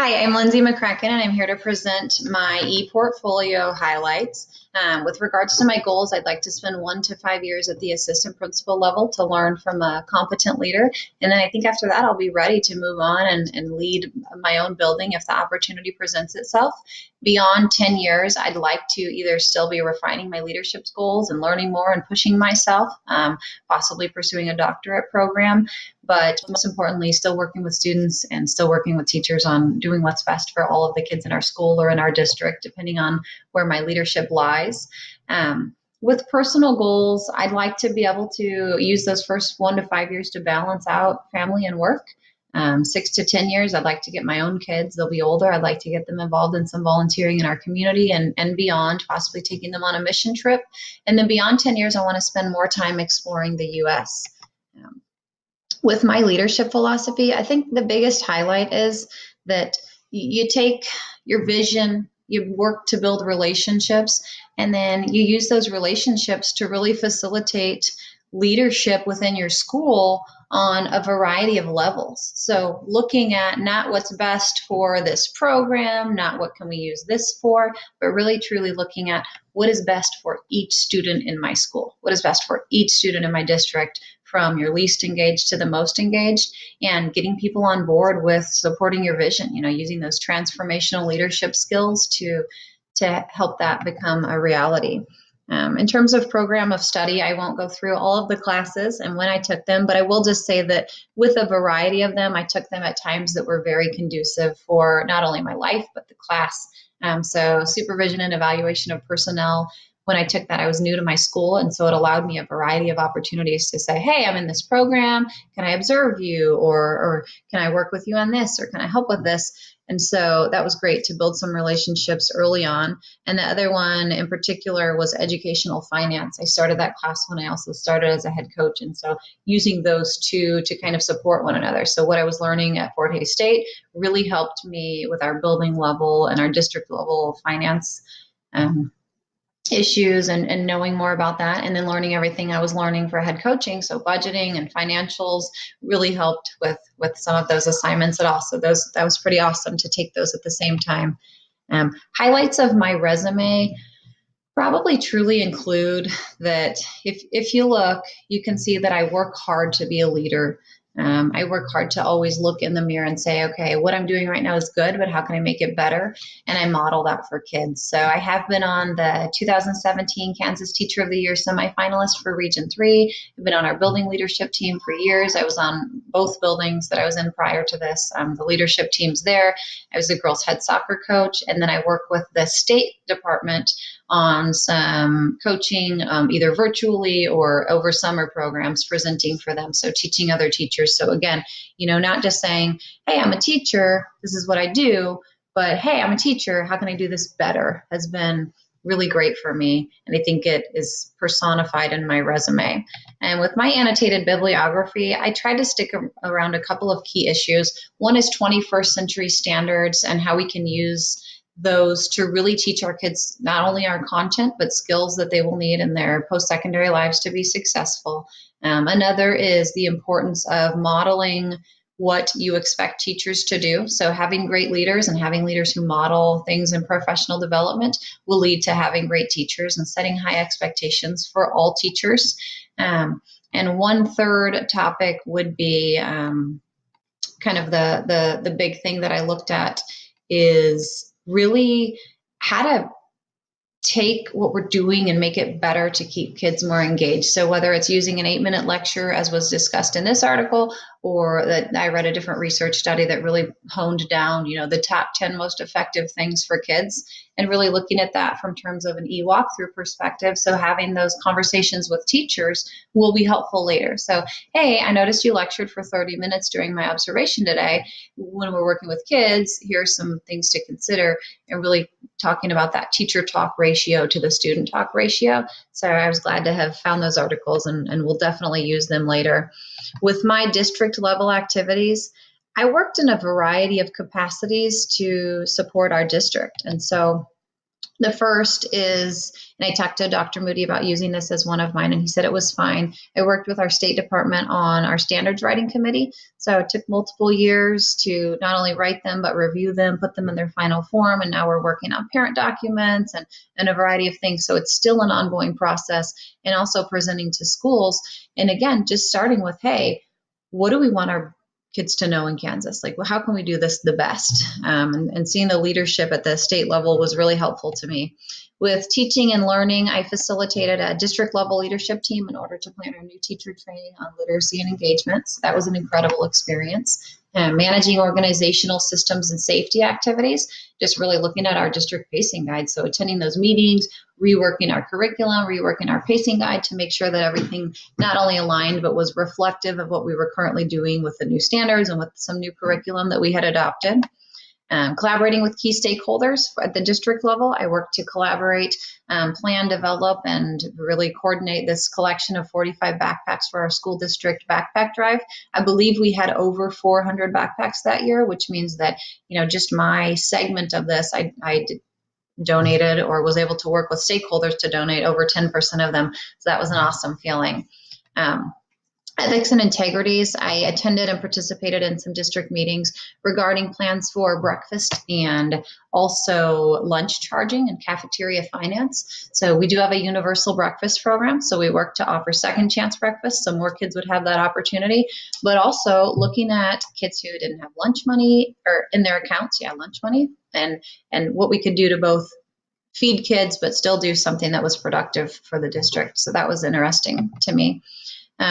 Hi, I'm Lindsay McCracken, and I'm here to present my ePortfolio highlights. With regards to my goals, I'd like to spend 1 to 5 years at the assistant principal level to learn from a competent leader. And then I think after that, I'll be ready to move on and lead my own building if the opportunity presents itself. Beyond 10 years, I'd like to either still be refining my leadership goals and learning more and pushing myself, possibly pursuing a doctorate program, but most importantly, still working with students and still working with teachers on doing what's best for all of the kids in our school or in our district, depending on where my leadership lies. With personal goals, I'd like to be able to use those first 1 to 5 years to balance out family and work. 6 to 10 years, I'd like to get my own kids. They'll be older. I'd like to get them involved in some volunteering in our community and beyond, possibly taking them on a mission trip. And then beyond 10 years, I want to spend more time exploring the U.S. With my leadership philosophy, I think the biggest highlight is that you take your vision, you work to build relationships, and then you use those relationships to really facilitate leadership within your school on a variety of levels. So looking at not what's best for this program, not what can we use this for, but really truly looking at what is best for each student in my school, what is best for each student in my district, from your least engaged to the most engaged, and getting people on board with supporting your vision, using those transformational leadership skills to help that become a reality. In terms of program of study, I won't go through all of the classes and when I took them, but I will just say that with a variety of them, I took them at times that were very conducive for not only my life, but the class. So supervision and evaluation of personnel. When I took that, I was new to my school, and so it allowed me a variety of opportunities to say, hey, I'm in this program. Can I observe you? Or can I work with you on this? Or can I help with this? And so that was great to build some relationships early on. And the other one in particular was educational finance. I started that class when I also started as a head coach. And so using those two to kind of support one another. So what I was learning at Fort Hays State really helped me with our building level and our district level finance issues and knowing more about that, and then learning everything I was learning for head coaching. So budgeting and financials really helped with some of those assignments at all. So that was pretty awesome to take those at the same time. Highlights of my resume probably truly include that if you look, you can see that I work hard to be a leader. I work hard to always look in the mirror and say, okay, what I'm doing right now is good, but how can I make it better? And I model that for kids. So I have been on the 2017 Kansas Teacher of the Year semifinalist for Region 3. I've been on our building leadership team for years. I was on both buildings that I was in prior to this, the leadership teams there. I was a girls' head soccer coach, and then I work with the state department on some coaching, either virtually or over summer programs, presenting for them. So teaching other teachers. So again, not just saying, hey, I'm a teacher, this is what I do, but hey, I'm a teacher, how can I do this better, has been really great for me. And I think it is personified in my resume. And with my annotated bibliography, I tried to stick around a couple of key issues. One is 21st century standards and how we can use those to really teach our kids not only our content, but skills that they will need in their post-secondary lives to be successful. Another is the importance of modeling what you expect teachers to do. So having great leaders and having leaders who model things in professional development will lead to having great teachers and setting high expectations for all teachers. And one third topic would be kind of the big thing that I looked at is really how to take what we're doing and make it better to keep kids more engaged. So whether it's using an 8-minute lecture, as was discussed in this article, or that I read a different research study that really honed down, the top 10 most effective things for kids, and really looking at that from terms of an e-walkthrough perspective. So having those conversations with teachers will be helpful later. So, hey, I noticed you lectured for 30 minutes during my observation today. When we're working with kids, here's some things to consider, and really talking about that teacher talk ratio to the student talk ratio. So I was glad to have found those articles, and we'll definitely use them later. With my district level activities, I worked in a variety of capacities to support our district. And so The first is, and I talked to Dr. Moody about using this as one of mine, and he said it was fine. I worked with our State Department on our standards writing committee. So it took multiple years to not only write them, but review them, put them in their final form. And now we're working on parent documents and a variety of things. So it's still an ongoing process, and also presenting to schools. And again, just starting with, hey, what do we want our kids to know in Kansas? Like, well, how can we do this the best? And seeing the leadership at the state level was really helpful to me. With teaching and learning, I facilitated a district level leadership team in order to plan our new teacher training on literacy and engagement. So that was an incredible experience. Managing organizational systems and safety activities, just really looking at our district pacing guide. So attending those meetings, reworking our curriculum, reworking our pacing guide to make sure that everything not only aligned, but was reflective of what we were currently doing with the new standards and with some new curriculum that we had adopted. Collaborating with key stakeholders at the district level. I work to collaborate, plan, develop, and really coordinate this collection of 45 backpacks for our school district backpack drive. I believe we had over 400 backpacks that year, which means that, just my segment of this, I donated or was able to work with stakeholders to donate over 10% of them. So that was an awesome feeling. Ethics and integrities, I attended and participated in some district meetings regarding plans for breakfast and also lunch charging and cafeteria finance. So we do have a universal breakfast program. So we work to offer second chance breakfast so more kids would have that opportunity, but also looking at kids who didn't have lunch money or in their accounts, lunch money, and what we could do to both feed kids, but still do something that was productive for the district. So that was interesting to me.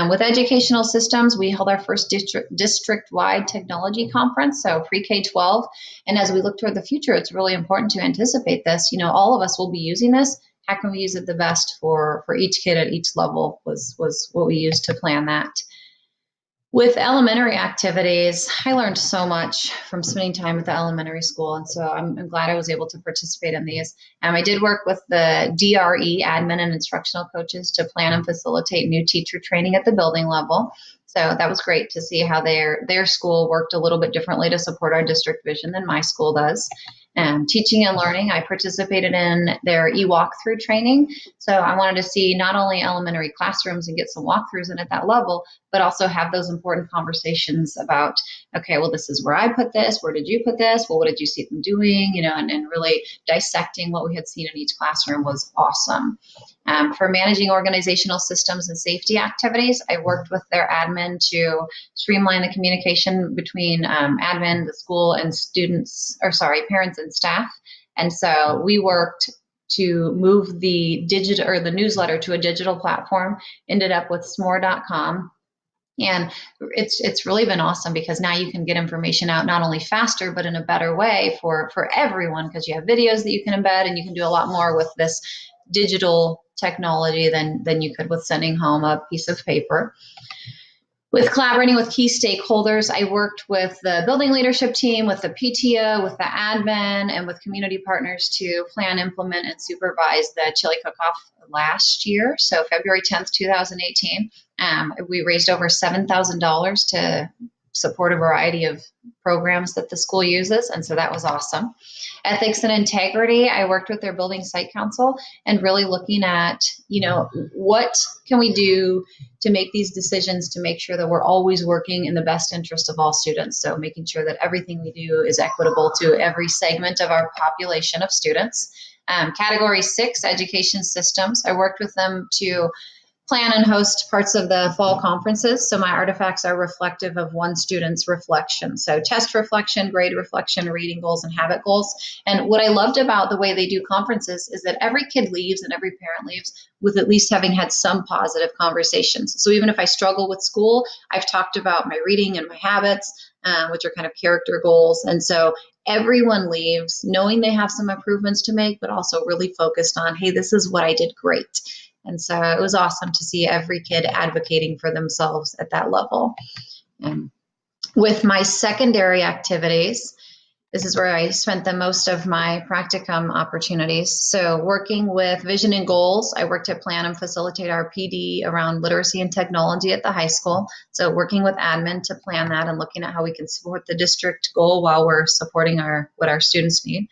With educational systems, we held our first district-wide technology conference, so pre-K-12. And as we look toward the future, it's really important to anticipate this. All of us will be using this. How can we use it the best for each kid at each level was what we used to plan that. With elementary activities, I learned so much from spending time at the elementary school, and so I'm glad I was able to participate in these. I did work with the DRE, admin and instructional coaches, to plan and facilitate new teacher training at the building level. So that was great to see how their school worked a little bit differently to support our district vision than my school does. Teaching and learning, I participated in their e-walkthrough training. So I wanted to see not only elementary classrooms and get some walkthroughs in at that level, but also have those important conversations about, okay, well, this is where I put this. Where did you put this? Well, what did you see them doing? And really dissecting what we had seen in each classroom was awesome. For managing organizational systems and safety activities, I worked with their admin to streamline the communication between admin, the school, and parents and staff. And so we worked to move the newsletter to a digital platform, ended up with smore.com. And it's really been awesome because now you can get information out not only faster, but in a better way for everyone, because you have videos that you can embed, and you can do a lot more with this digital technology than you could with sending home a piece of paper. With collaborating with key stakeholders, I worked with the building leadership team, with the PTO, with the admin, and with community partners to plan, implement, and supervise the chili cook-off last year. So February 10th, 2018, we raised over $7,000 to support a variety of programs that the school uses, and so that was awesome. Ethics and integrity, I worked with their building site council and really looking at, what can we do to make these decisions to make sure that we're always working in the best interest of all students. So making sure that everything we do is equitable to every segment of our population of students. Category 6, education systems. I worked with them to plan and host parts of the fall conferences. So my artifacts are reflective of one student's reflection. So test reflection, grade reflection, reading goals, and habit goals. And what I loved about the way they do conferences is that every kid leaves and every parent leaves with at least having had some positive conversations. So even if I struggle with school, I've talked about my reading and my habits, which are kind of character goals. And so everyone leaves knowing they have some improvements to make, but also really focused on, hey, this is what I did great. And so it was awesome to see every kid advocating for themselves at that level. And with my secondary activities, this is where I spent the most of my practicum opportunities. So working with vision and goals, I worked to plan and facilitate our PD around literacy and technology at the high school. So working with admin to plan that and looking at how we can support the district goal while we're supporting what our students need.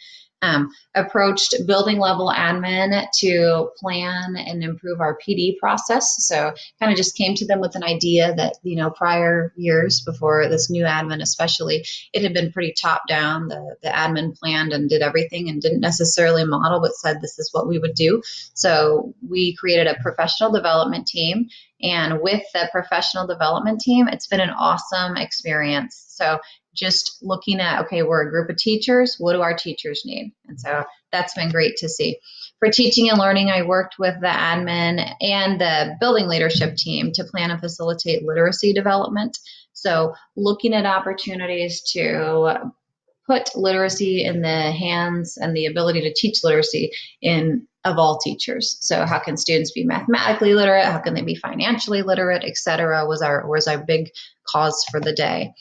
Approached building level admin to plan and improve our PD process. So kind of just came to them with an idea that, prior years before this new admin, especially, it had been pretty top down. The admin planned and did everything and didn't necessarily model, but said this is what we would do. So we created a professional development team. And with the professional development team, it's been an awesome experience. So just looking at, okay, we're a group of teachers. What do our teachers need? And so that's been great to see. For teaching and learning, I worked with the admin and the building leadership team to plan and facilitate literacy development. So looking at opportunities to put literacy in the hands and the ability to teach literacy of all teachers. So how can students be mathematically literate? How can they be financially literate, et cetera, was our big cause for the day.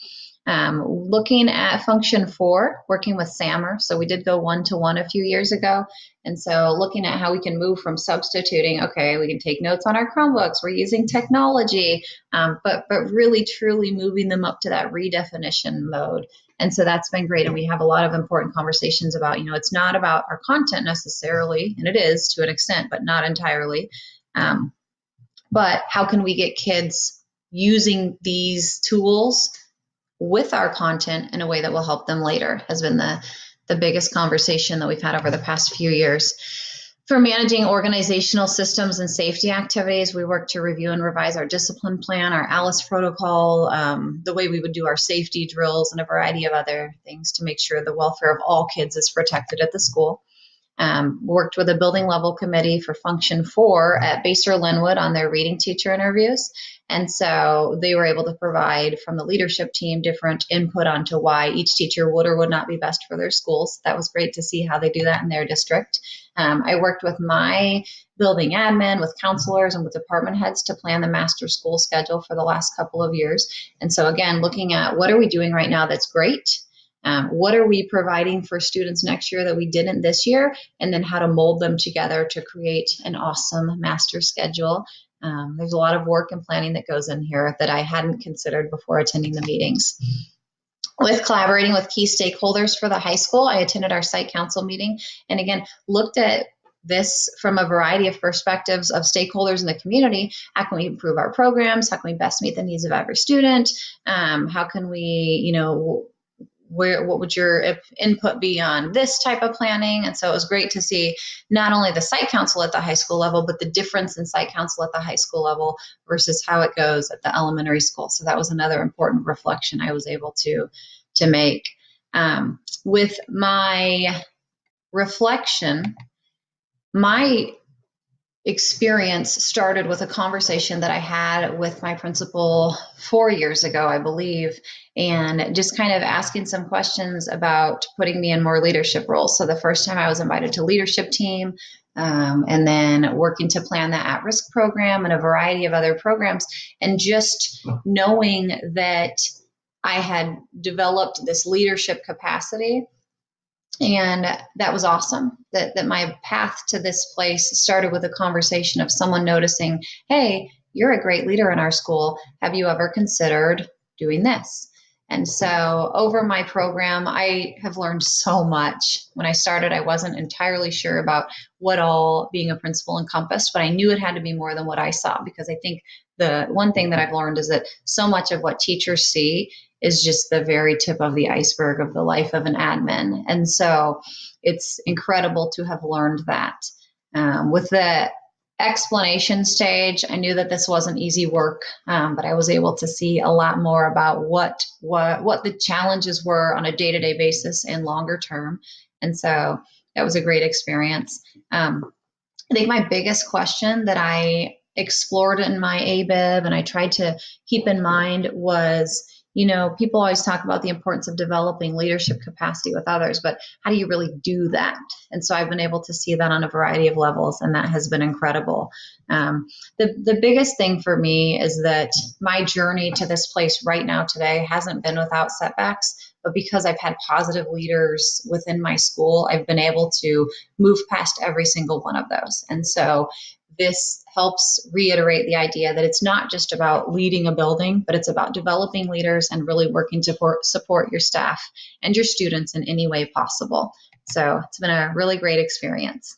Looking at function 4, working with SAMR. So we did go 1-to-1 a few years ago. And so looking at how we can move from substituting, okay, we can take notes on our Chromebooks, we're using technology, but really truly moving them up to that redefinition mode. And so that's been great. And we have a lot of important conversations about, it's not about our content necessarily, and it is to an extent, but not entirely. But how can we get kids using these tools with our content in a way that will help them later, has been the biggest conversation that we've had over the past few years. For managing organizational systems and safety activities, we work to review and revise our discipline plan, our ALICE protocol, the way we would do our safety drills, and a variety of other things to make sure the welfare of all kids is protected at the school. Worked with a building level committee for function 4 at Baser Linwood on their reading teacher interviews. And so they were able to provide from the leadership team different input onto why each teacher would or would not be best for their schools. That was great to see how they do that in their district. I worked with my building admin, with counselors, and with department heads to plan the master school schedule for the last couple of years. And so again, looking at what are we doing right now that's great? What are we providing for students next year that we didn't this year? And then how to mold them together to create an awesome master schedule. There's a lot of work and planning that goes in here that I hadn't considered before attending the meetings. With collaborating with key stakeholders for the high school, I attended our site council meeting and again, looked at this from a variety of perspectives of stakeholders in the community. How can we improve our programs? How can we best meet the needs of every student? How can we, what would your input be on this type of planning? And so it was great to see not only the site council at the high school level, but the difference in site council at the high school level versus how it goes at the elementary school. So that was another important reflection I was able to make. With my reflection, my experience started with a conversation that I had with my principal 4 years ago, I believe, and just kind of asking some questions about putting me in more leadership roles. So the first time I was invited to leadership team, and then working to plan the at-risk program and a variety of other programs, and just knowing that I had developed this leadership capacity. And that was awesome, that my path to this place started with a conversation of someone noticing, hey, you're a great leader in our school. Have you ever considered doing this? And so over my program, I have learned so much. When I started, I wasn't entirely sure about what all being a principal encompassed, but I knew it had to be more than what I saw, because I think the one thing that I've learned is that so much of what teachers see is just the very tip of the iceberg of the life of an admin. And so it's incredible to have learned that. With the explanation stage, I knew that this wasn't easy work, but I was able to see a lot more about what the challenges were on a day-to-day basis and longer term. And so that was a great experience. I think my biggest question that I explored in my ABIB and I tried to keep in mind was, people always talk about the importance of developing leadership capacity with others, but how do you really do that? And so I've been able to see that on a variety of levels, and that has been incredible. The biggest thing for me is that my journey to this place right now today hasn't been without setbacks, but because I've had positive leaders within my school, I've been able to move past every single one of those. And so this helps reiterate the idea that it's not just about leading a building, but it's about developing leaders and really working to support your staff and your students in any way possible. So it's been a really great experience.